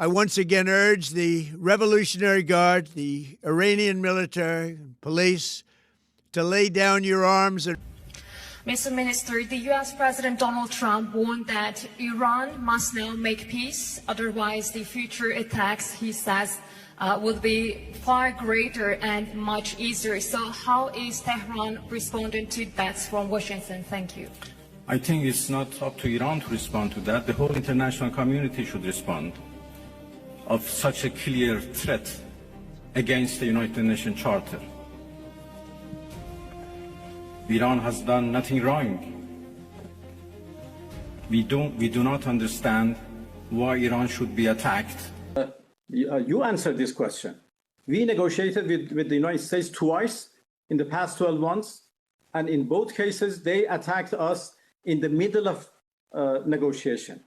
I once again urge the Revolutionary Guard, the Iranian military, police, to lay down your arms and Mr. Minister, the U.S. President Donald Trump warned that Iran must now make peace, otherwise the future attacks, he says, would be far greater and much easier. So how is Tehran responding to that from Washington? Thank you. I think it's not up to Iran to respond to that. The whole international community should respond of such a clear threat against the United Nations Charter. Iran has done nothing wrong. We do not understand why Iran should be attacked. You answered this question. We negotiated with the United States twice in the past 12 months, and in both cases, they attacked us in the middle of negotiation.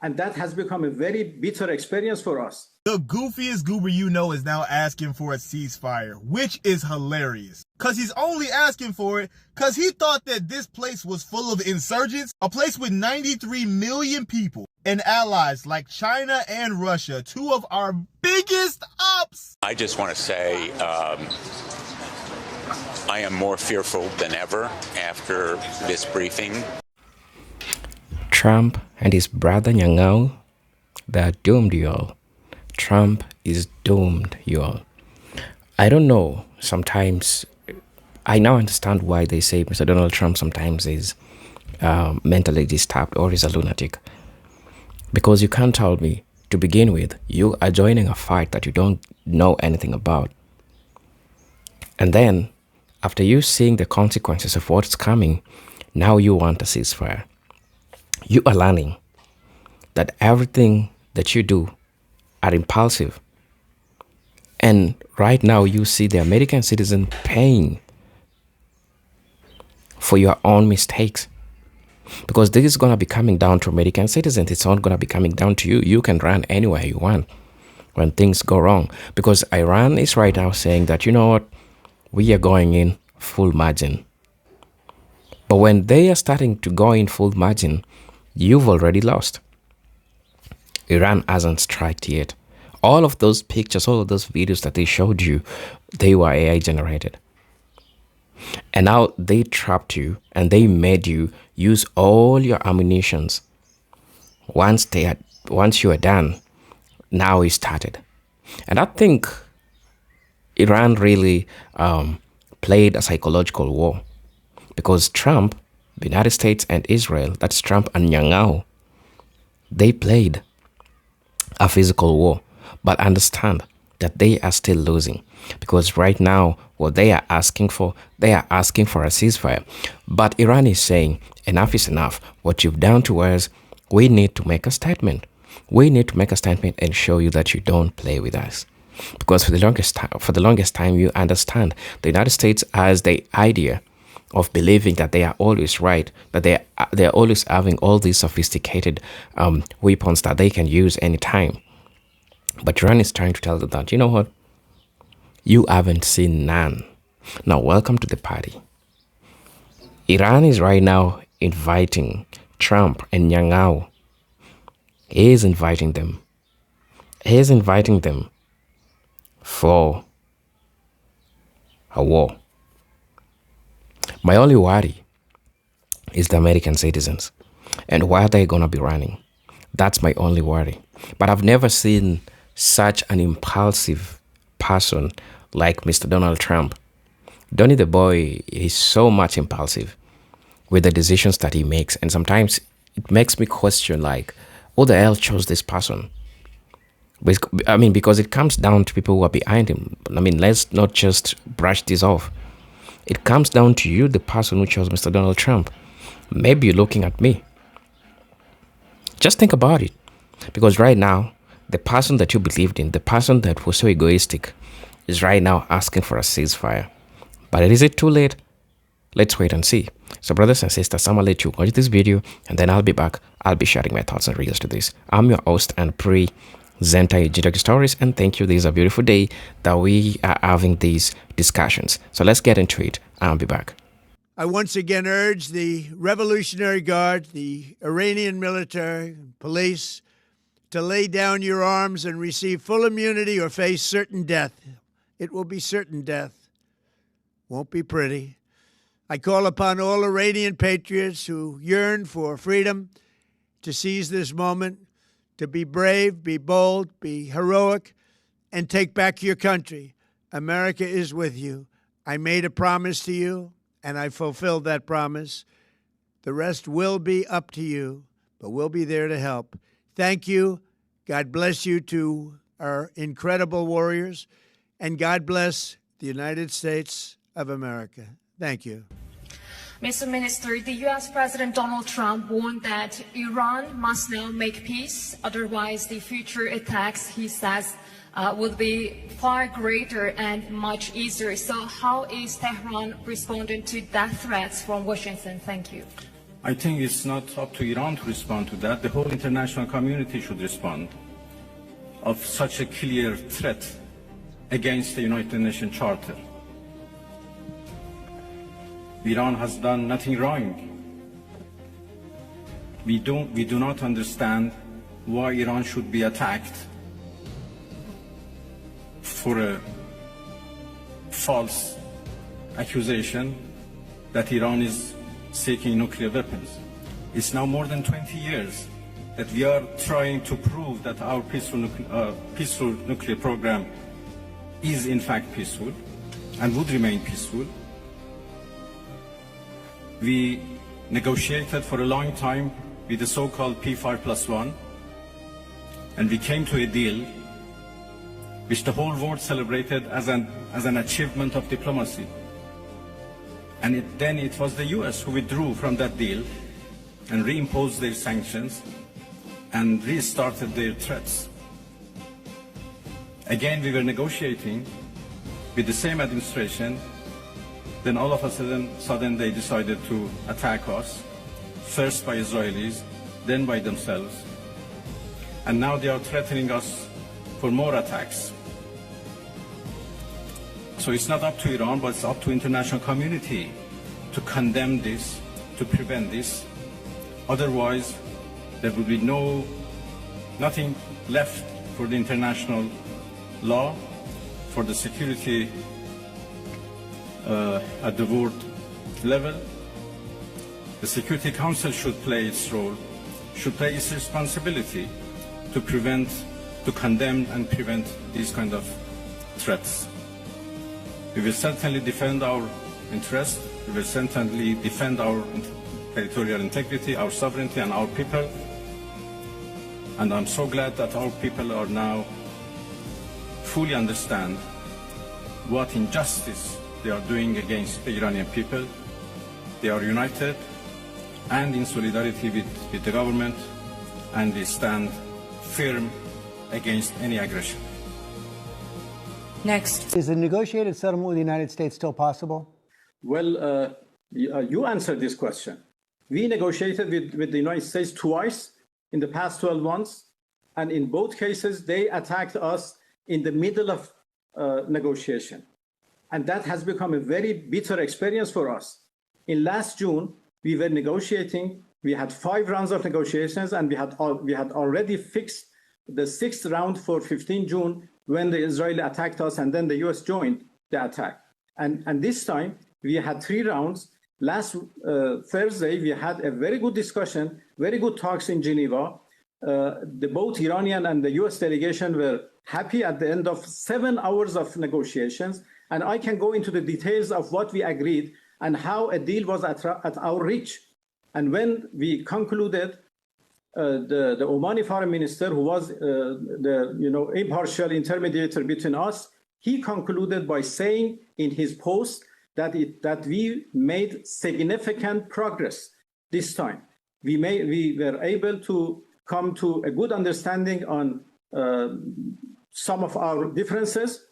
And that has become a very bitter experience for us. The goofiest goober you know is now asking for a ceasefire, which is hilarious. Because he's only asking for it because he thought that this place was full of insurgents, a place with 93 million people and allies like China and Russia, two of our biggest ops. I just want to say I am more fearful than ever after this briefing. Trump and his brother Nyang'ao, they're doomed, y'all. Trump is doomed, y'all. I don't know, sometimes I now understand why they say Mr. Donald Trump sometimes is mentally disturbed or is a lunatic. Because you can't tell me, to begin with, you are joining a fight that you don't know anything about. And then, after you seeing the consequences of what's coming, now you want a ceasefire. You are learning that everything that you do are impulsive. And right now you see the American citizen paying for your own mistakes. Because this is going to be coming down to American citizens. It's not going to be coming down to you. You can run anywhere you want when things go wrong. Because Iran is right now saying that, you know what, we are going in full margin. But when they are starting to go in full margin, you've already lost. Iran hasn't struck yet. All of those pictures, all of those videos that they showed you, they were AI generated. And now they trapped you and they made you use all your ammunitions. Once you are done, now it started. And I think Iran really played a psychological war. Because Trump, the United States and Israel, that's Trump and Nyang'ao, they played a physical war. But understand that they are still losing. Because right now, what they are asking for a ceasefire. But Iran is saying, enough is enough. What you've done to us, we need to make a statement. We need to make a statement and show you that you don't play with us. Because for the longest time, you understand the United States has the idea of believing that they are always right, that they are always having all these sophisticated weapons that they can use anytime. But Iran is trying to tell them that, you know what, you haven't seen none. Now, welcome to the party. Iran is right now inviting Trump and Nyang'ao. He is inviting them. He is inviting them for a war. My only worry is the American citizens and where they're going to be running. That's my only worry. But I've never seen such an impulsive person like Mr. Donald Trump. Donnie the boy is so much impulsive with the decisions that he makes. And sometimes it makes me question, like, who the hell chose this person? I mean, because it comes down to people who are behind him. I mean, let's not just brush this off. It comes down to you, the person who chose Mr. Donald Trump. Maybe you're looking at me. Just think about it. Because right now, the person that you believed in, the person that was so egoistic, is right now asking for a ceasefire. But is it too late? Let's wait and see. So brothers and sisters, I'm going to let you watch this video and then I'll be back. I'll be sharing my thoughts and reels to this. I'm your host and presenter, G Stories, and thank you. This is a beautiful day that we are having these discussions. So let's get into it. I'll be back. I once again urge the Revolutionary Guard, the Iranian military, police, to lay down your arms and receive full immunity or face certain death. It will be certain death. Won't be pretty. I call upon all Iranian patriots who yearn for freedom to seize this moment, to be brave, be bold, be heroic, and take back your country. America is with you. I made a promise to you, and I fulfilled that promise. The rest will be up to you, but we'll be there to help. Thank you. God bless you to our incredible warriors, and God bless the United States of America. Thank you. Mr. Minister, the U.S. President Donald Trump warned that Iran must now make peace, otherwise the future attacks, he says, would be far greater and much easier. So how is Tehran responding to that threats from Washington? Thank you. I think it's not up to Iran to respond to that. The whole international community should respond of such a clear threat against the United Nations Charter. Iran has done nothing wrong. We do not understand why Iran should be attacked for a false accusation that Iran is seeking nuclear weapons. It's now more than 20 years that we are trying to prove that our peaceful nuclear program is in fact peaceful and would remain peaceful. We negotiated for a long time with the so-called P5+1, and we came to a deal which the whole world celebrated as an achievement of diplomacy. And then it was the US who withdrew from that deal and reimposed their sanctions and restarted their threats. Again, we were negotiating with the same administration. Then all of a sudden they decided to attack us, first by Israelis, then by themselves. And now they are threatening us for more attacks. So it's not up to Iran, but it's up to international community to condemn this, to prevent this. Otherwise, there will be nothing left for the international law, for the security at the world level. The Security Council should play its role, should play its responsibility to condemn and prevent these kind of threats. We will certainly defend our interests. We will certainly defend our territorial integrity, our sovereignty, and our people. And I'm so glad that our people are now fully understand what injustice they are doing against the Iranian people. They are united and in solidarity with the government, and they stand firm against any aggression. Next. Is a negotiated settlement with the United States still possible? Well, you answered this question. We negotiated with the United States twice in the past 12 months, and in both cases, they attacked us in the middle of negotiation. And that has become a very bitter experience for us. In last June, we were negotiating. We had 5 rounds of negotiations, and we had already fixed the 6th round for 15 June when the Israeli attacked us, and then the US joined the attack. And this time, we had 3 rounds. Last Thursday, we had a very good discussion, very good talks in Geneva. Both Iranian and the US delegation were happy at the end of 7 hours of negotiations. And I can go into the details of what we agreed and how a deal was at our reach. And when we concluded, the Omani foreign minister, who was the impartial intermediator between us, he concluded by saying in his post that we made significant progress this time. We were able to come to a good understanding on some of our differences.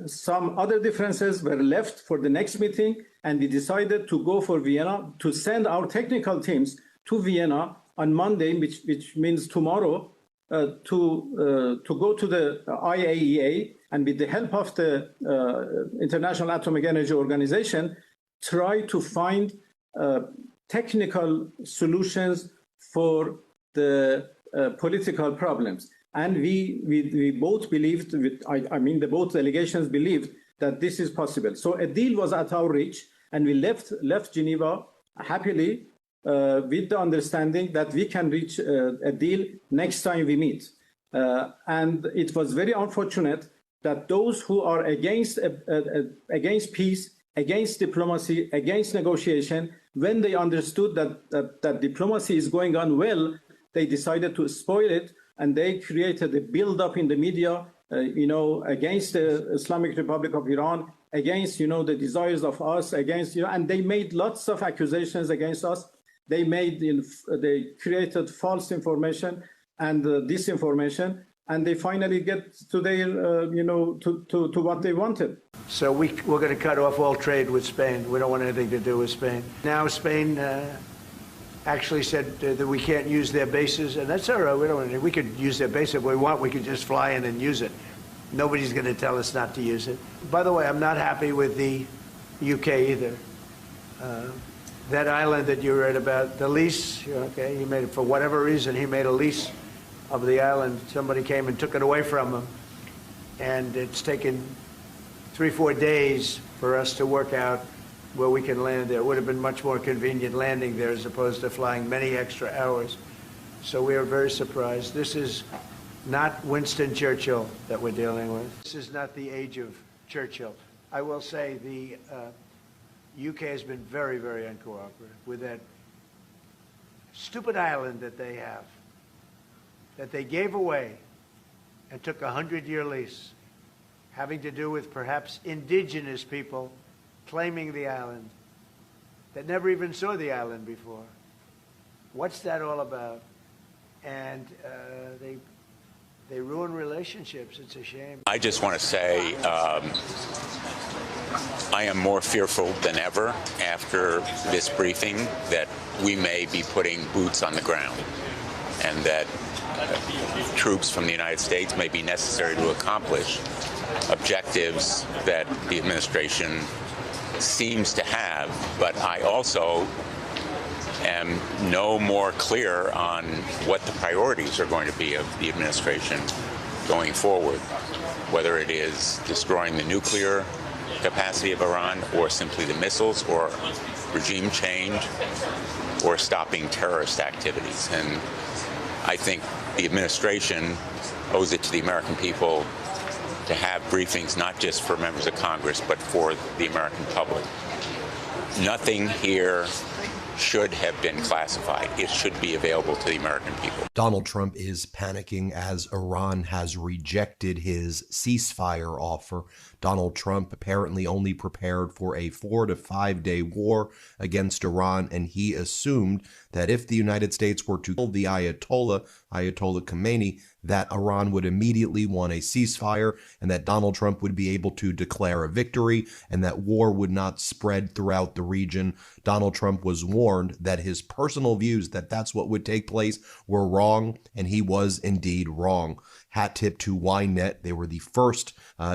Some other differences were left for the next meeting, and we decided to go for Vienna, to send our technical teams to Vienna on Monday, which means tomorrow, to go to the IAEA, and with the help of the International Atomic Energy Organization, try to find technical solutions for the political problems. And we both believed, the both delegations believed that this is possible. So a deal was at our reach, and we left Geneva happily with the understanding that we can reach a deal next time we meet. And it was very unfortunate that those who are against peace, against diplomacy, against negotiation, when they understood that diplomacy is going on well, they decided to spoil it, and they created a build-up in the media, against the Islamic Republic of Iran, against, the desires of us, against, and they made lots of accusations against us. They created false information and disinformation, and they finally get to their, to what they wanted. So we're going to cut off all trade with Spain. We don't want anything to do with Spain. Now Spain actually said that we can't use their bases, and that's all right. We could use their base if we want. We could just fly in and use it. Nobody's going to tell us not to use it. By the way, I'm not happy with the UK either. That island that you read about, the lease, he made it for whatever reason. He made a lease of the island. Somebody came and took it away from him, and it's taken 3-4 days for us to work out where we can land there. It would have been much more convenient landing there as opposed to flying many extra hours. So we are very surprised. This is not Winston Churchill that we're dealing with. This is not the age of Churchill. I will say the UK has been very, very uncooperative with that stupid island that they have, that they gave away and took a 100-year lease, having to do with perhaps indigenous people claiming the island that never even saw the island before. What's that all about? And they ruin relationships. It's a shame. I just want to say I am more fearful than ever after this briefing that we may be putting boots on the ground, and that troops from the United States may be necessary to accomplish objectives that the administration seems to have. But I also am no more clear on what the priorities are going to be of the administration going forward, whether it is destroying the nuclear capacity of Iran, or simply the missiles, or regime change, or stopping terrorist activities. And I think the administration owes it to the American people to have briefings not just for members of Congress, but for the American public. Nothing here should have been classified. It should be available to the American people. Donald Trump is panicking as Iran has rejected his ceasefire offer. Donald Trump apparently only prepared for a 4 to 5 day war against Iran, and he assumed that if the United States were to kill the Ayatollah Khomeini, that Iran would immediately want a ceasefire, and that Donald Trump would be able to declare a victory, and that war would not spread throughout the region. Donald Trump was warned that his personal views that that's what would take place were wrong, and he was indeed wrong. Hat tip to Ynet. They were the first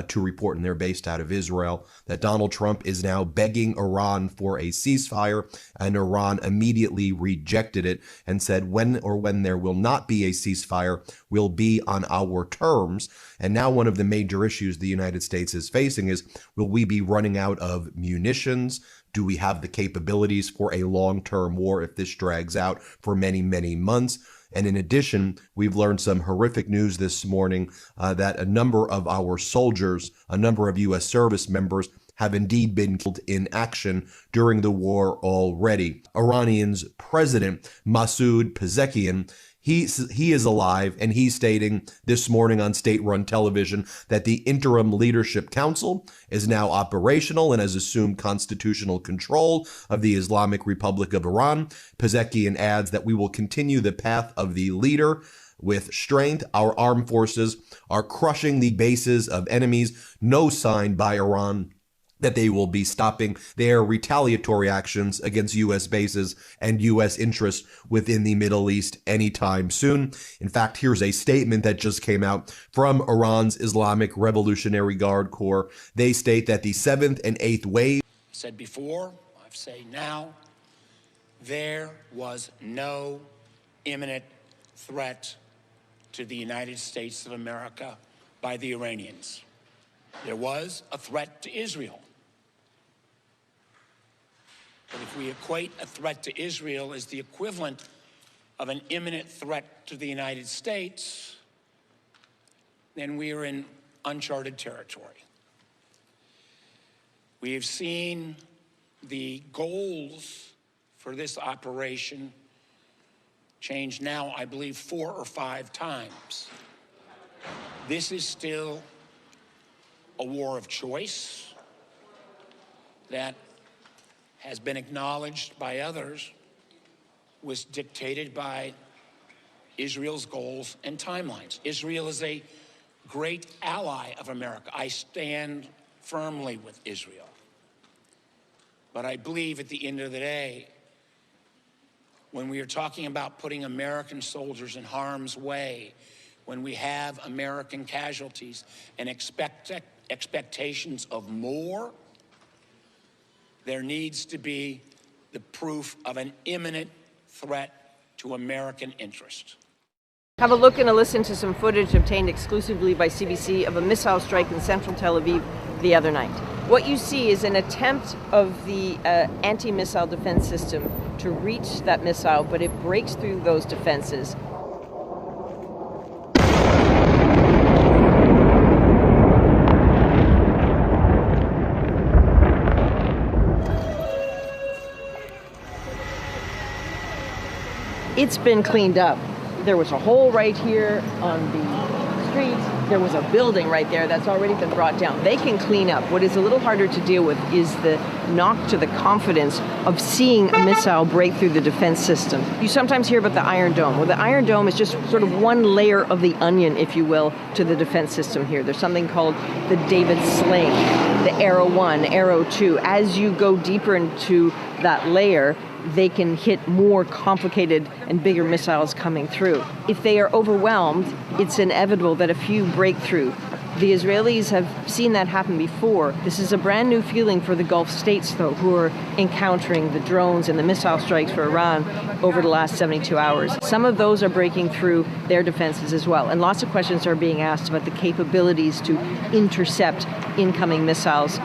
to report, and they're based out of Israel, that Donald Trump is now begging Iran for a ceasefire, and Iran immediately rejected it and said when there will not be a ceasefire will be on our terms. And now one of the major issues the United States is facing is, will we be running out of munitions? Do we have the capabilities for a long-term war if this drags out for many, many months? And in addition, we've learned some horrific news this morning that a number of our soldiers, a number of U.S. service members, have indeed been killed in action during the war already. Iranian's president, Masoud Pezeshkian, he is alive, and he's stating this morning on state-run television that the Interim Leadership Council is now operational and has assumed constitutional control of the Islamic Republic of Iran. Pezeshkian adds that we will continue the path of the leader with strength. Our armed forces are crushing the bases of enemies. No sign by Iran that they will be stopping their retaliatory actions against U.S. bases and U.S. interests within the Middle East anytime soon. In fact, here's a statement that just came out from Iran's Islamic Revolutionary Guard Corps. They state that the 7th and 8th wave, said before, I say now, there was no imminent threat to the United States of America by the Iranians. There was a threat to Israel. But if we equate a threat to Israel as the equivalent of an imminent threat to the United States, then we are in uncharted territory. We have seen the goals for this operation change now, I believe, 4 or 5 times. This is still a war of choice that has been acknowledged by others, was dictated by Israel's goals and timelines. Israel is a great ally of America. I stand firmly with Israel. But I believe at the end of the day, when we are talking about putting American soldiers in harm's way, when we have American casualties and expectations of more, there needs to be the proof of an imminent threat to American interest. Have a look and a listen to some footage obtained exclusively by CBC of a missile strike in central Tel Aviv the other night. What you see is an attempt of the anti-missile defense system to reach that missile, but it breaks through those defenses. It's been cleaned up. There was a hole right here on the street. There was a building right there that's already been brought down. They can clean up. What is a little harder to deal with is the knock to the confidence of seeing a missile break through the defense system. You sometimes hear about the Iron Dome. Well, the Iron Dome is just sort of one layer of the onion, if you will, to the defense system here. There's something called the David Sling, the Arrow 1, Arrow 2. As you go deeper into that layer, they can hit more complicated and bigger missiles coming through. If they are overwhelmed, it's inevitable that a few break through. The Israelis have seen that happen before. This is a brand new feeling for the Gulf states, though, who are encountering the drones and the missile strikes for Iran over the last 72 hours. Some of those are breaking through their defenses as well. And lots of questions are being asked about the capabilities to intercept incoming missiles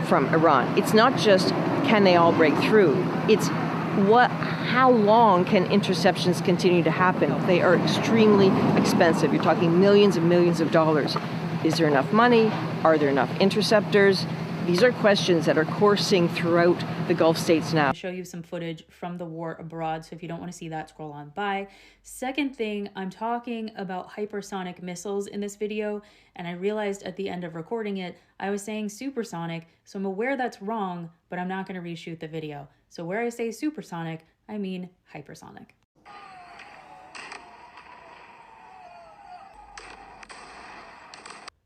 from Iran. It's not just can they all break through, it's how long can interceptions continue to happen? They are extremely expensive. You're talking millions and millions of dollars. Is there enough money? Are there enough interceptors? These are questions that are coursing throughout the Gulf states now. I'll show you some footage from the war abroad, so if you don't want to see that, scroll on by. Second thing, I'm talking about hypersonic missiles in this video, and I realized at the end of recording it, I was saying supersonic, so I'm aware that's wrong, but I'm not going to reshoot the video. So where I say supersonic, I mean hypersonic.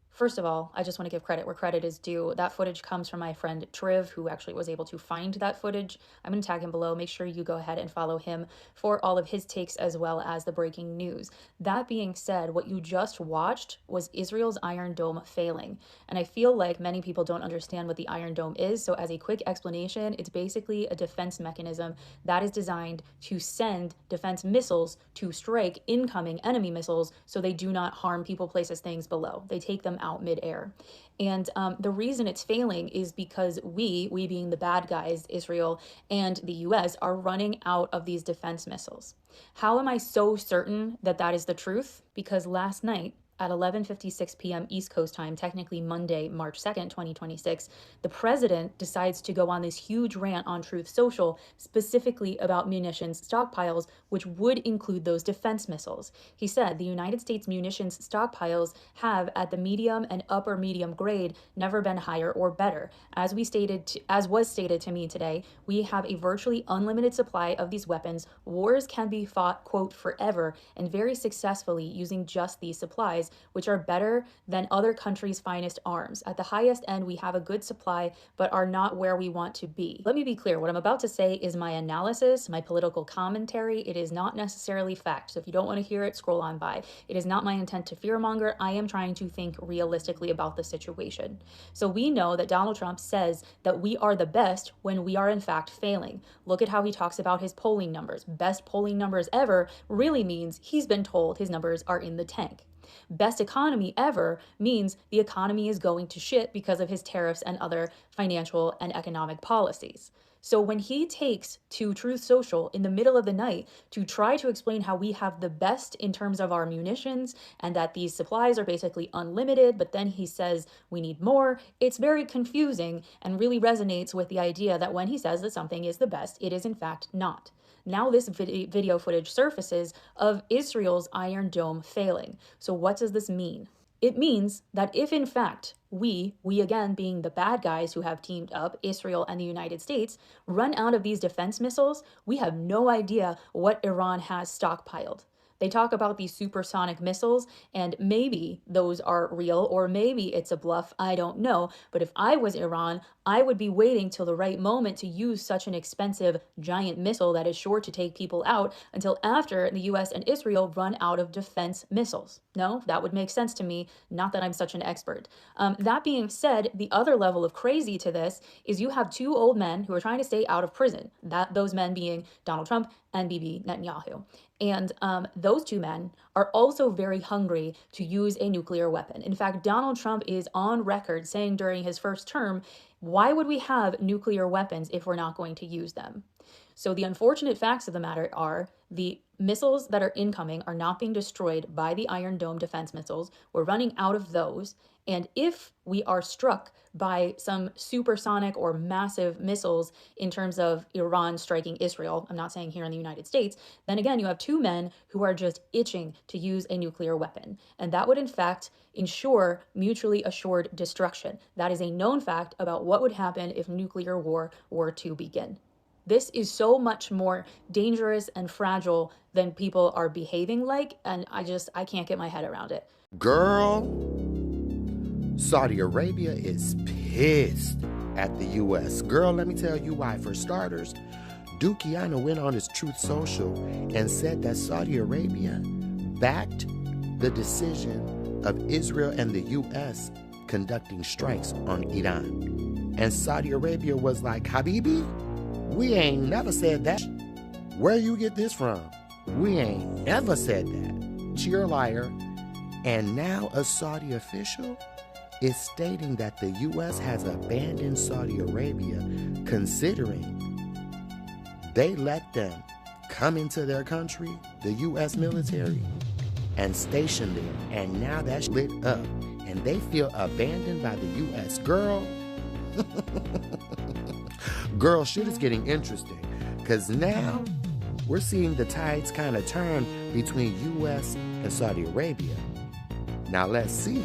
First of all, I just want to give credit where credit is due. That footage comes from my friend Triv, who actually was able to find that footage. I'm going to tag him below. Make sure you go ahead and follow him for all of his takes as well as the breaking news. That being said, what you just watched was Israel's Iron Dome failing. And I feel like many people don't understand what the Iron Dome is. So as a quick explanation, it's basically a defense mechanism that is designed to send defense missiles to strike incoming enemy missiles so they do not harm people, places, things below. They take them out mid-air. And the reason it's failing is because we being the bad guys, Israel and the US, are running out of these defense missiles. How am I so certain that that is the truth? Because last night, at 11:56 p.m. East Coast time, technically Monday, March 2nd, 2026, the president decides to go on this huge rant on Truth Social, specifically about munitions stockpiles, which would include those defense missiles. He said the United States munitions stockpiles have, at the medium and upper medium grade, never been higher or better. As was stated to me today, we have a virtually unlimited supply of these weapons. Wars can be fought, quote, forever, and very successfully using just these supplies. which are better than other countries' finest arms. At the highest end, we have a good supply, but are not where we want to be. Let me be clear. What I'm about to say is my analysis, my political commentary. It is not necessarily fact. So if you don't want to hear it, scroll on by. It is not my intent to fearmonger. I am trying to think realistically about the situation. So we know that Donald Trump says that we are the best when we are in fact failing. Look at how he talks about his polling numbers. Best polling numbers ever really means he's been told his numbers are in the tank. Best economy ever means the economy is going to shit because of his tariffs and other financial and economic policies. So when he takes to Truth Social in the middle of the night to try to explain how we have the best in terms of our munitions and that these supplies are basically unlimited, but then he says we need more, it's very confusing and really resonates with the idea that when he says that something is the best, it is in fact not. Now this video footage surfaces of Israel's Iron Dome failing. So what does this mean? It means that if in fact we again being the bad guys who have teamed up, Israel and the United States, run out of these defense missiles, we have no idea what Iran has stockpiled. They talk about these supersonic missiles, and maybe those are real, or maybe it's a bluff, I don't know. But if I was Iran, I would be waiting till the right moment to use such an expensive giant missile that is sure to take people out until after the US and Israel run out of defense missiles. No, that would make sense to me, not that I'm such an expert. That being said, the other level of crazy to this is you have two old men who are trying to stay out of prison, those men being Donald Trump and Bibi Netanyahu. And those two men are also very hungry to use a nuclear weapon. In fact, Donald Trump is on record saying during his first term, why would we have nuclear weapons if we're not going to use them? So the unfortunate facts of the matter are the missiles that are incoming are not being destroyed by the Iron Dome defense missiles. We're running out of those. And if we are struck by some supersonic or massive missiles in terms of Iran striking Israel, I'm not saying here in the United States, then again, you have two men who are just itching to use a nuclear weapon. And that would in fact ensure mutually assured destruction. That is a known fact about what would happen if nuclear war were to begin. This is so much more dangerous and fragile than people are behaving like, and I can't get my head around it. Girl, Saudi Arabia is pissed at the U.S. Girl, let me tell you why. For starters, Dukiana went on his Truth Social and said that Saudi Arabia backed the decision of Israel and the U.S. conducting strikes on Iran. And Saudi Arabia was like, Habibi, we ain't never said that. Where you get this from? We ain't ever said that. You're a liar. And now a Saudi official is stating that the U.S. has abandoned Saudi Arabia, considering they let them come into their country, the U.S. military, and station there. And now that's lit up, and they feel abandoned by the U.S. Girl, girl, shit is getting interesting, because now we're seeing the tides kind of turn between U.S. and Saudi Arabia. Now let's see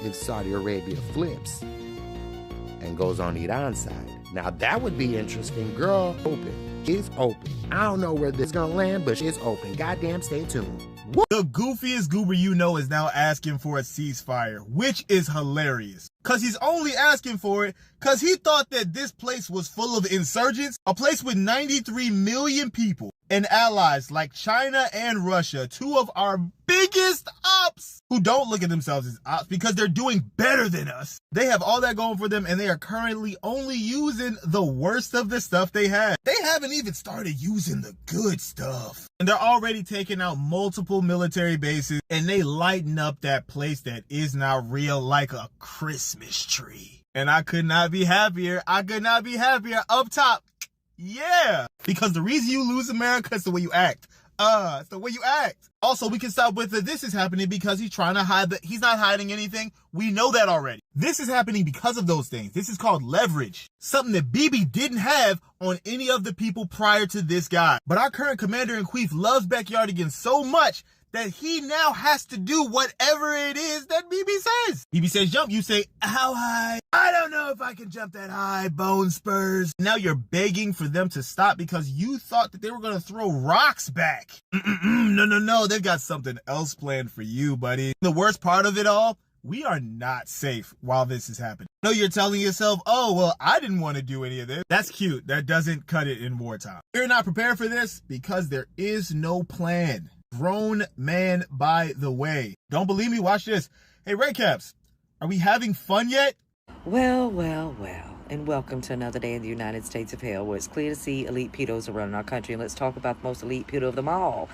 if Saudi Arabia flips and goes on Iran's side. Now that would be interesting. Girl, open. It's open. I don't know where this is gonna land, but it's open. Goddamn, stay tuned. The goofiest goober you know is now asking for a ceasefire, which is hilarious. Cause he's only asking for it cause he thought that this place was full of insurgents, a place with 93 million people and allies like China and Russia, two of our biggest ops, who don't look at themselves as ops because they're doing better than us. They have all that going for them, and they are currently only using the worst of the stuff they have. They haven't even started using the good stuff. And they're already taking out multiple military bases, and they lighten up that place that is now real like a Christmas tree. And I could not be happier. I could not be happier. Up top. Yeah. Because the reason you lose America is the way you act. It's the way you act. Also, we can stop with that. This is happening because he's trying to hide that he's not hiding anything. We know that already. This is happening because of those things. This is called leverage. Something that Bibi didn't have on any of the people prior to this guy. But our current commander-in-chief loves backyardigans so much that he now has to do whatever it is that BB says. BB says jump, you say, how high? I don't know if I can jump that high, bone spurs. Now you're begging for them to stop because you thought that they were going to throw rocks back. No, they've got something else planned for you, buddy. The worst part of it all, we are not safe while this is happening. I know you're telling yourself, oh, well, I didn't want to do any of this. That's cute. That doesn't cut it in wartime. We're not prepared for this because there is no plan. Grown man, by the way. Don't believe me? Watch this. Hey, Redcaps, are we having fun yet? Well, and welcome to another day in the United States of hell, where it's clear to see elite pedos are running our country. And let's talk about the most elite pedo of them all,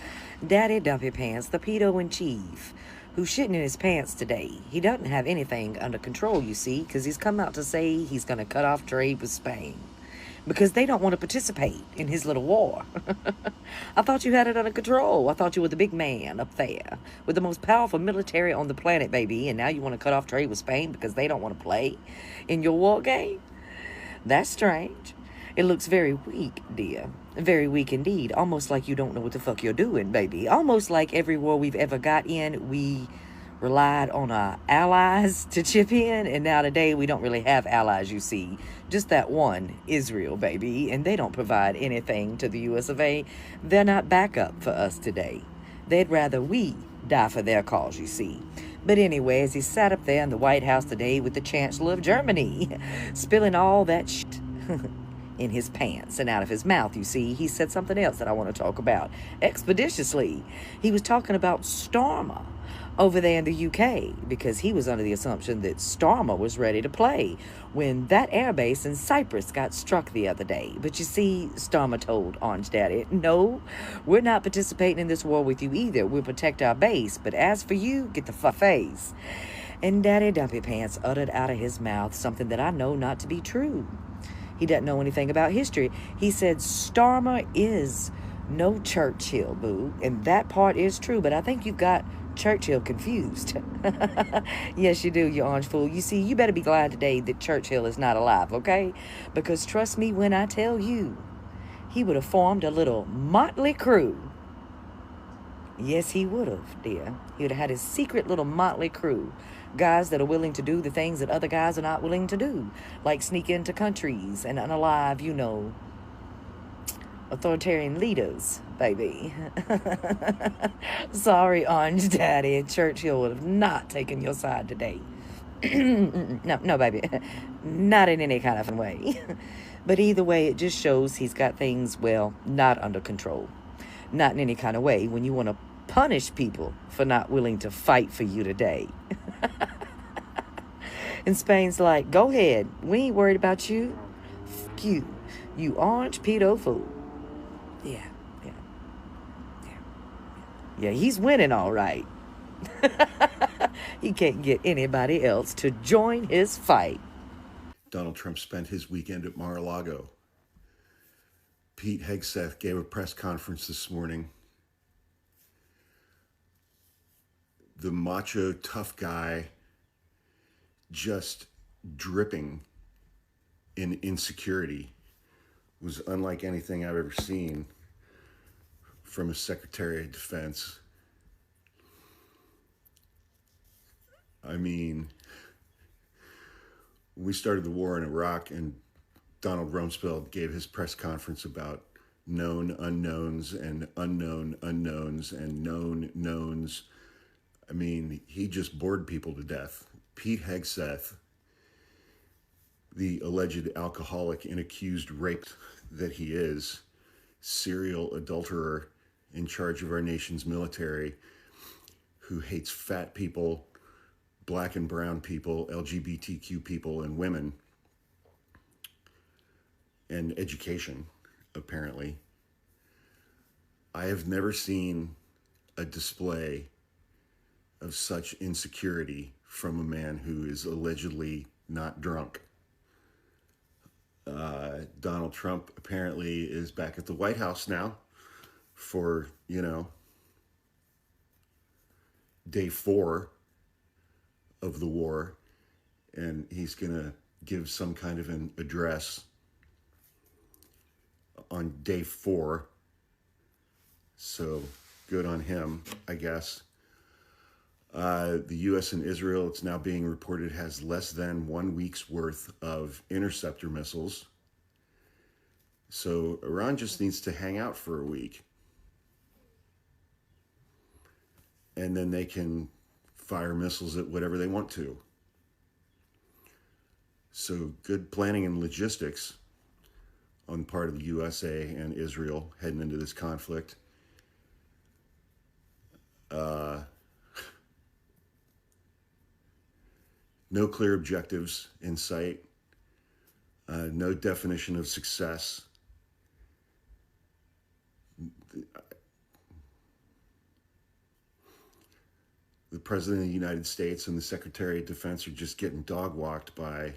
Daddy Dumpy Pants, the pedo in chief, who's shitting in his pants today. He doesn't have anything under control, you see, because he's come out to say he's going to cut off trade with Spain because they don't want to participate in his little war. I thought you had it under control. I thought you were the big man up there with the most powerful military on the planet, baby, and now you want to cut off trade with Spain because they don't want to play in your war game? That's strange. It looks very weak, dear. Very weak indeed. Almost like you don't know what the fuck you're doing, baby. Almost like every war we've ever got in, we relied on our allies to chip in, and now today we don't really have allies, you see. Just that one, Israel, baby, and they don't provide anything to the US of A. They're not backup for us today. They'd rather we die for their cause, you see. But anyway, as he sat up there in the White House today with the Chancellor of Germany, spilling all that shit in his pants and out of his mouth, you see, he said something else that I want to talk about expeditiously. He was talking about Starmer over there in the UK, because he was under the assumption that Starmer was ready to play when that airbase in Cyprus got struck the other day. But you see, Starmer told Orange Daddy, no, we're not participating in this war with you either. We'll protect our base, but as for you, get the fuck face. And Daddy Dumpy Pants uttered out of his mouth something that I know not to be true. He doesn't know anything about history. He said Starmer is no Churchill, boo. And that part is true, but I think you've got Churchill confused. Yes, you do, you orange fool. You see, you better be glad today that Churchill is not alive, okay? Because trust me when I tell you, he would have formed a little motley crew. Yes, he would have, dear. He would have had his secret little motley crew. Guys that are willing to do the things that other guys are not willing to do. Like sneak into countries and unalive, you know, authoritarian leaders, baby. Sorry, Orange Daddy. Churchill would have not taken your side today. No, baby. Not in any kind of way. But either way, it just shows he's got things, well, not under control. Not in any kind of way when you want to punish people for not willing to fight for you today. And Spain's like, go ahead. We ain't worried about you. F you. You orange pedo fool. Yeah, he's winning all right. He can't get anybody else to join his fight. Donald Trump spent his weekend at Mar-a-Lago. Pete Hegseth gave a press conference this morning. The macho tough guy, just dripping in insecurity, was unlike anything I've ever seen from a Secretary of Defense. I mean, we started the war in Iraq, and Donald Rumsfeld gave his press conference about known unknowns and unknown unknowns and known knowns. I mean, he just bored people to death. Pete Hegseth, the alleged alcoholic and accused rape that he is, serial adulterer in charge of our nation's military, who hates fat people, black and brown people, LGBTQ people, and women, and education, apparently. I have never seen a display of such insecurity from a man who is allegedly not drunk. Donald Trump apparently is back at the White House now for, day 4 of the war, and he's going to give some kind of an address on day 4. So Good on him, I guess. The U.S. and Israel, it's now being reported, has less than 1 week's worth of interceptor missiles. So Iran just needs to hang out for a week. And then they can fire missiles at whatever they want to. So good planning and logistics on the part of the USA and Israel heading into this conflict. No clear objectives in sight. No definition of success. The President of the United States and the Secretary of Defense are just getting dog-walked by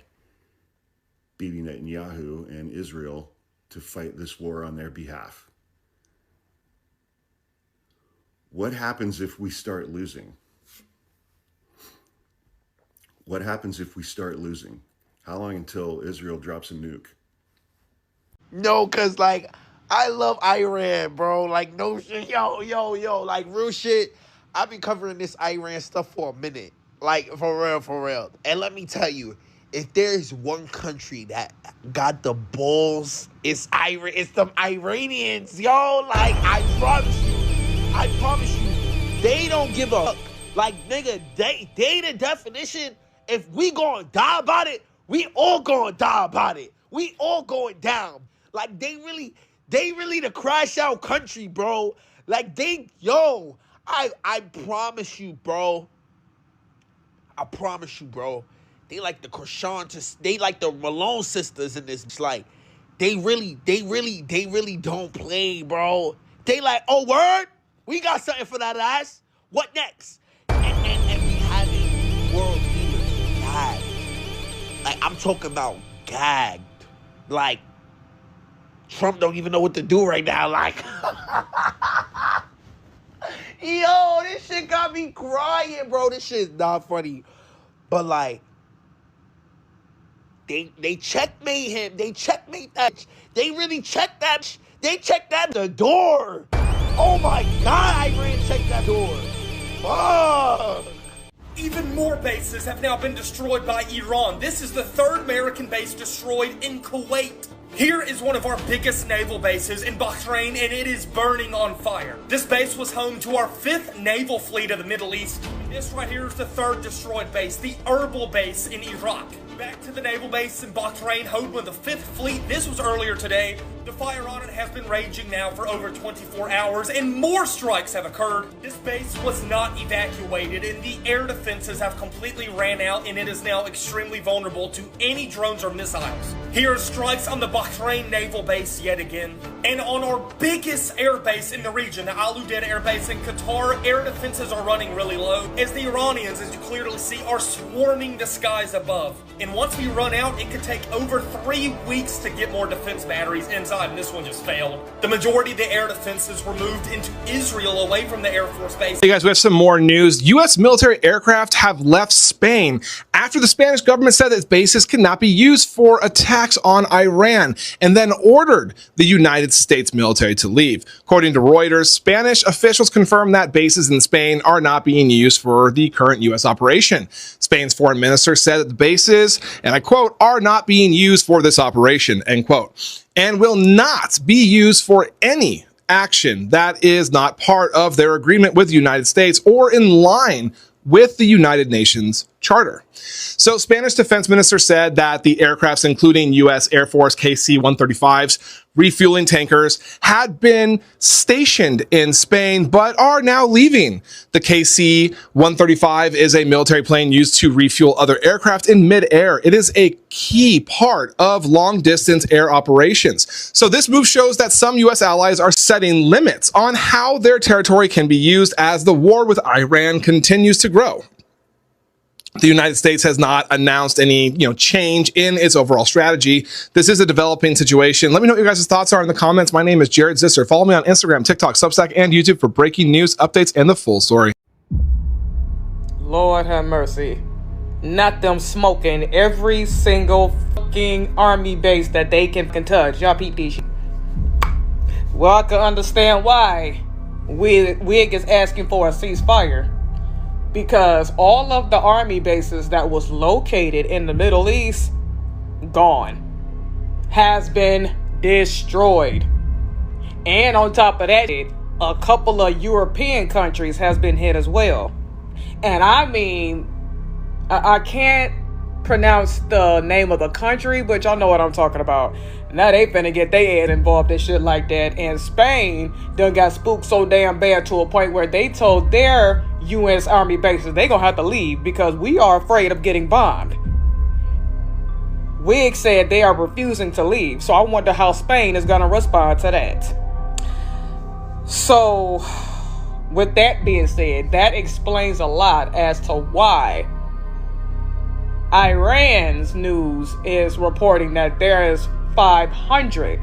Bibi Netanyahu and Israel to fight this war on their behalf. What happens if we start losing? What happens if we start losing? How long until Israel drops a nuke? No, cause like I love Iran, bro. Like no shit, yo, like real shit. I've been covering this Iran stuff for a minute, like for real. And let me tell you, if there's one country that got the balls, it's Iran. It's them Iranians, yo. Like I promise you, they don't give a fuck. Like nigga, they the definition. If we gonna die about it, we all gonna die about it. We all going down. Like they really the crash out country, bro. Like I promise you, bro. They like the Krishan, they like the Malone sisters in this. It's like they really don't play, bro. They like, oh word, we got something for that ass. What next? And we having world leaders gagged. Like I'm talking about gagged. Like Trump don't even know what to do right now. Like yo, this shit got me crying, bro. This shit's not funny. But like they checkmate him. They checkmate that. They really checked that. They checked that the door. Oh my God, Iran checked that door. Fuck. Even more bases have now been destroyed by Iran. This is the third American base destroyed in Kuwait. Here is one of our biggest naval bases in Bahrain, and it is burning on fire. This base was home to our 5th naval fleet of the Middle East. This right here is the third destroyed base, the Erbil base in Iraq. Back to the naval base in Bahrain, home of the 5th fleet. This was earlier today. The fire on it has been raging now for over 24 hours, and more strikes have occurred. This base was not evacuated, and the air defenses have completely ran out, and it is now extremely vulnerable to any drones or missiles. Here are strikes on the Bahrain naval base yet again. And on our biggest air base in the region, the Al Udeid air base in Qatar, air defenses are running really low, as the Iranians, as you clearly see, are swarming the skies above. And once we run out, it could take over 3 weeks to get more defense batteries inside, and this one just failed. The majority of the air defenses were moved into Israel away from the Air Force base. Hey guys, we have some more news. U.S. military aircraft have left Spain after the Spanish government said that bases cannot be used for attacks on Iran, and then ordered the United States military to leave. According to Reuters, Spanish officials confirmed that bases in Spain are not being used for the current U.S. operation. Spain's foreign minister said that the bases, and I quote, are not being used for this operation, end quote, and will not be used for any action that is not part of their agreement with the United States or in line with the United Nations Charter. So Spanish defense minister said that the aircrafts, including U.S. Air Force KC-135s, refueling tankers, had been stationed in Spain, but are now leaving. The KC-135 is a military plane used to refuel other aircraft in midair. It is a key part of long-distance air operations. So this move shows that some U.S. allies are setting limits on how their territory can be used as the war with Iran continues to grow. The United States has not announced any, change in its overall strategy. This is a developing situation. Let me know what your guys' thoughts are in the comments. My name is Jared Zisser. Follow me on Instagram, TikTok, Substack, and YouTube for breaking news, updates, and the full story. Lord have mercy. Not them smoking every single fucking army base that they can touch. Y'all peep these shit. Well, I can understand why. Wig is asking for a ceasefire because all of the army bases that was located in the Middle East, gone, has been destroyed. And on top of that, a couple of European countries has been hit as well. And I mean, I can't pronounce the name of the country, but y'all know what I'm talking about. Now they finna get their ass involved in shit like that. And Spain done got spooked so damn bad to a point where they told their U.S. Army bases they gonna have to leave because we are afraid of getting bombed. Wig said they are refusing to leave. So I wonder how Spain is gonna respond to that. So, with that being said, that explains a lot as to why Iran's news is reporting that there is 500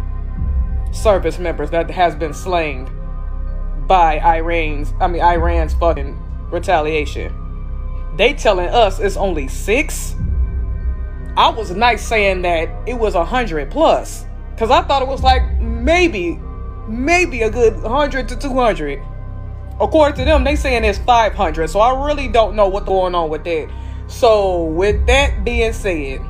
service members that has been slain by Iran's fucking retaliation. They telling us it's only 6. I was nice saying that it was 100 plus, because I thought it was like maybe a good 100 to 200. According to them, they saying it's 500. So I really don't know what's going on with that. So with that being said,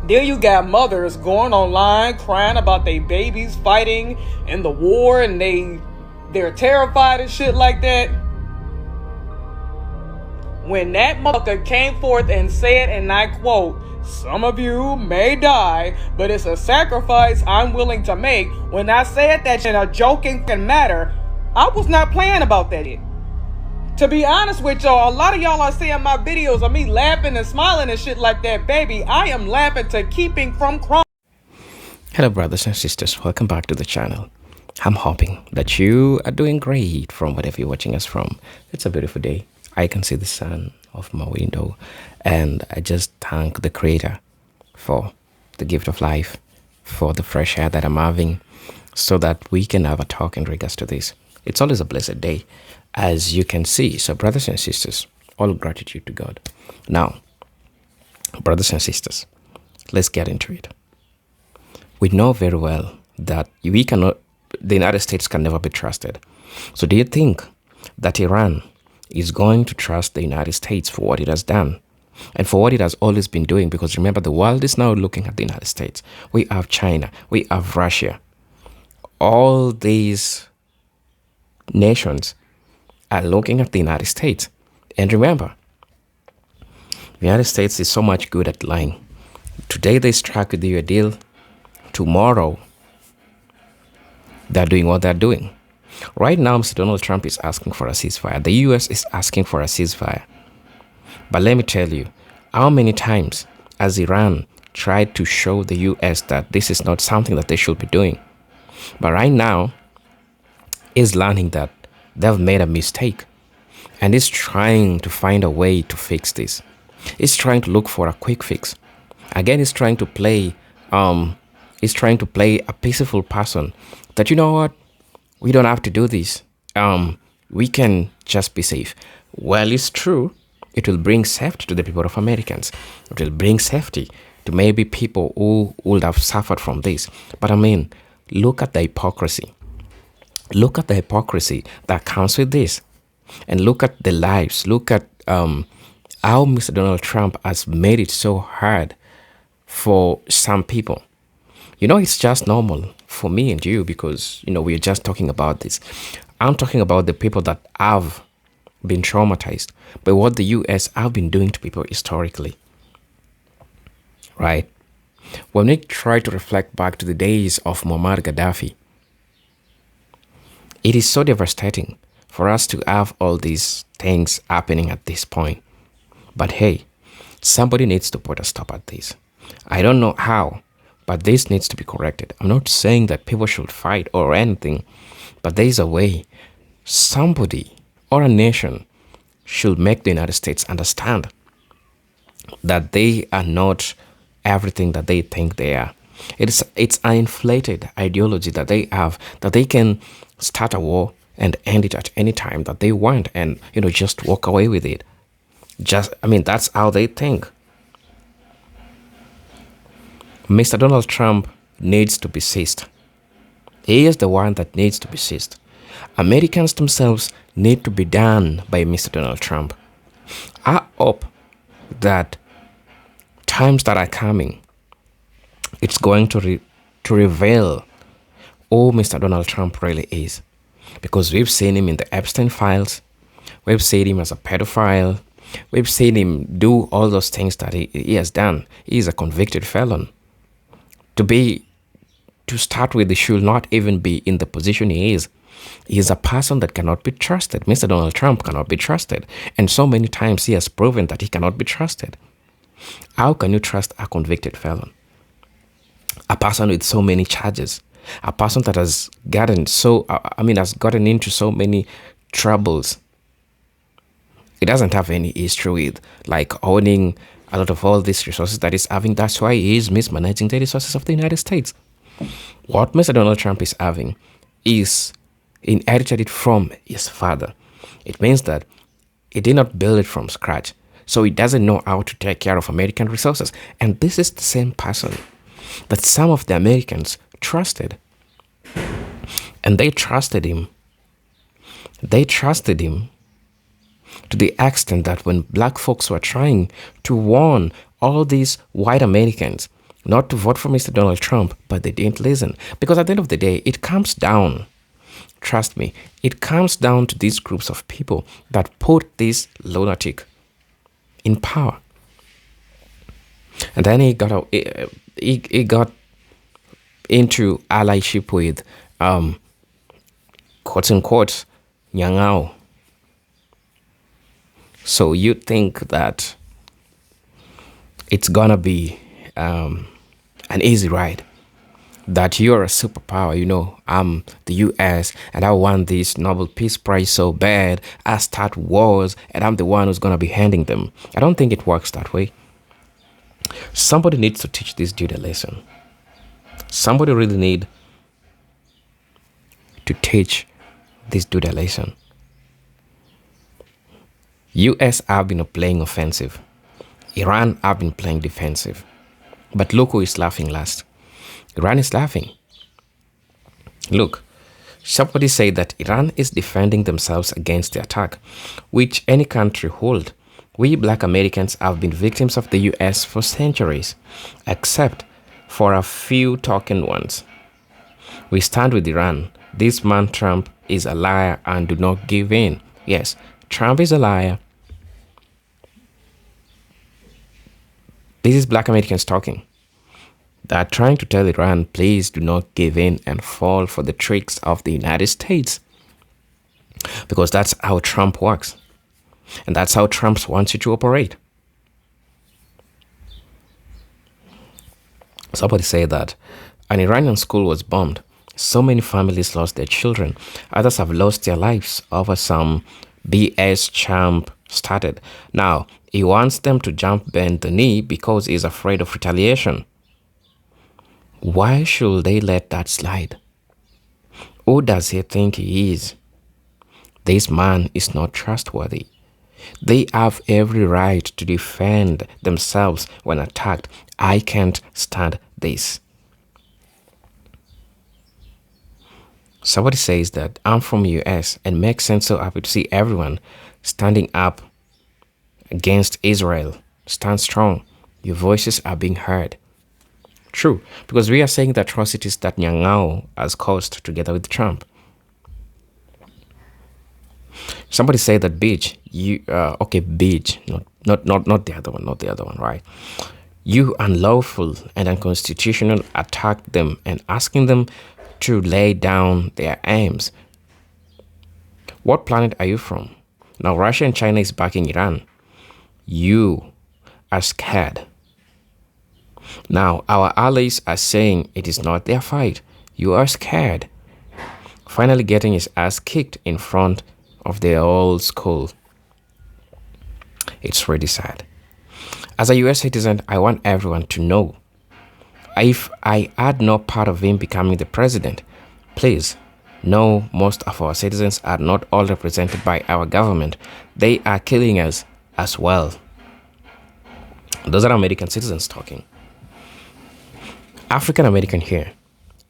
there you got mothers going online crying about their babies fighting in the war, and they're terrified and shit like that. When that mother came forth and said, and I quote, "Some of you may die, but it's a sacrifice I'm willing to make." When I said that in a joking matter, I was not playing about that shit. To be honest with y'all, a lot of y'all are seeing my videos of me laughing and smiling and shit like that. Baby, I am laughing to keeping from crying. Hello brothers and sisters, welcome back to the channel. I'm hoping that you are doing great from wherever you're watching us from. It's a beautiful day. I can see the sun off my window, and I just thank the Creator for the gift of life, for the fresh air that I'm having, so that we can have a talk in regards to this. It's always a blessed day, as you can see. So brothers and sisters, all gratitude to God. Now, brothers and sisters, let's get into it. We know very well that the United States can never be trusted. So do you think that Iran is going to trust the United States for what it has done and for what it has always been doing? Because remember, the world is now looking at the United States. We have China, we have Russia. All these nations are looking at the United States. And remember, the United States is so much good at lying. Today they struck with you a deal. Tomorrow, they're doing what they're doing. Right now, Mr. Donald Trump is asking for a ceasefire. The U.S. is asking for a ceasefire. But let me tell you, how many times has Iran tried to show the U.S. that this is not something that they should be doing? But right now, is learning that they've made a mistake and is trying to find a way to fix this. It's trying to look for a quick fix. Again, it's trying to play a peaceful person that, you know what, we don't have to do this. We can just be safe. Well, it's true. It will bring safety to the people of Americans. It will bring safety to maybe people who would have suffered from this. But I mean, look at the hypocrisy. Look at the hypocrisy that comes with this. And look at the lives. Look at how Mr. Donald Trump has made it so hard for some people. You know, it's just normal for me and you because, you know, we're just talking about this. I'm talking about the people that have been traumatized by what the U.S. have been doing to people historically. Right? When we try to reflect back to the days of Muammar Gaddafi, it is so devastating for us to have all these things happening at this point. But hey, somebody needs to put a stop at this. I don't know how, but this needs to be corrected. I'm not saying that people should fight or anything, but there is a way. Somebody or a nation should make the United States understand that they are not everything that they think they are. It's an inflated ideology that they have, that they can start a war and end it at any time that they want and, you know, just walk away with it. That's how they think. Mr. Donald Trump needs to be seized. He is the one that needs to be seized. Americans themselves need to be done by Mr. Donald Trump. I hope that times that are coming, it's going to reveal who Mr. Donald Trump really is. Because we've seen him in the Epstein files. We've seen him as a pedophile. We've seen him do all those things that he has done. He is a convicted felon. To start with, he should not even be in the position he is. He is a person that cannot be trusted. Mr. Donald Trump cannot be trusted. And so many times he has proven that he cannot be trusted. How can you trust a convicted felon? A person with so many charges. A person that has gotten into so many troubles. He doesn't have any history with owning a lot of all these resources that he's having. That's why he is mismanaging the resources of the United States. What Mr. Donald Trump is having is inherited it from his father. It means that he did not build it from scratch. So he doesn't know how to take care of American resources. And this is the same person that some of the Americans trusted. And they trusted him. They trusted him to the extent that when black folks were trying to warn all these white Americans not to vote for Mr. Donald Trump, but they didn't listen. Because at the end of the day, it comes down, trust me, it comes down to these groups of people that put this lunatic in power. And then he got into allyship with, quote unquote, Nyang'ao. So you think that it's gonna be an easy ride, that you're a superpower, I'm the US and I want this Nobel Peace Prize so bad, I start wars and I'm the one who's gonna be handing them. I don't think it works that way. Somebody needs to teach this dude a lesson. Somebody really need to teach this dude a lesson. US have been playing offensive. Iran have been playing defensive. But look who is laughing last. Iran is laughing. Look, somebody said that Iran is defending themselves against the attack, which any country would. We black Americans have been victims of the US for centuries, except for a few token ones. We stand with Iran. This man Trump is a liar and do not give in. Yes, Trump is a liar. This is black Americans talking. They are trying to tell Iran, please do not give in and fall for the tricks of the United States. Because that's how Trump works. And that's how Trump wants you to operate. Somebody said that an Iranian school was bombed. So many families lost their children. Others have lost their lives over some BS Trump started. Now, he wants them to bend the knee because he's afraid of retaliation. Why should they let that slide? Who does he think he is? This man is not trustworthy. They have every right to defend themselves when attacked. I can't stand this. Somebody says that I'm from US and makes sense, so happy to see everyone standing up against Israel. Stand strong. Your voices are being heard. True, because we are saying the atrocities that Nyang'ao has caused together with Trump. Somebody said that Beach, Beach, not the other one, right? You unlawful and unconstitutional attacked them and asking them to lay down their arms. What planet are you from? Now Russia and China is backing Iran. You are scared. Now our allies are saying it is not their fight. You are scared. Finally getting his ass kicked in front of their old school. It's really sad. As a US citizen, I want everyone to know, if I had no part of him becoming the president, please know most of our citizens are not all represented by our government. They are killing us as well. Those are American citizens talking. African American here.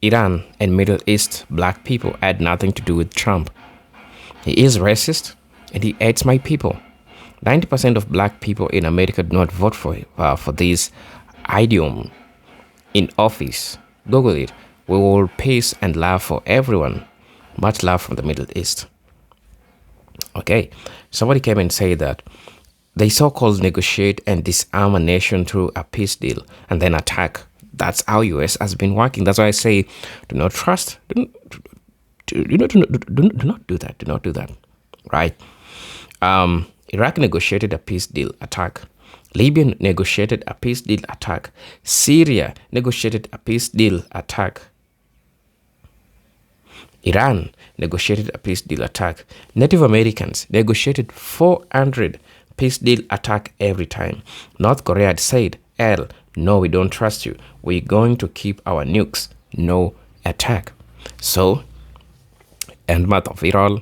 Iran and Middle East black people had nothing to do with Trump. He is racist and he hates my people. 90% of black people in America do not vote for this idiom in office. Google it. We will peace and love for everyone. Much love from the Middle East. Okay, somebody came and said that they so-called negotiate and disarm a nation through a peace deal and then attack. That's how US has been working. That's why I say, do not trust. Do not do that. Do not do that. Right? Iraq negotiated a peace deal, attack. Libya negotiated a peace deal, attack. Syria negotiated a peace deal, attack. Iran negotiated a peace deal, attack. Native Americans negotiated 400 peace deal, attack every time. North Korea had said, no, we don't trust you. We're going to keep our nukes. No attack. So, end month of it all,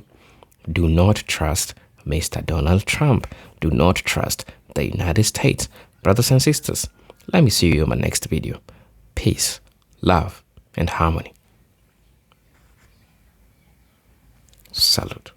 do not trust Mr. Donald Trump. Do not trust the United States. Brothers and sisters, let me see you in my next video. Peace, love, and harmony. Salute.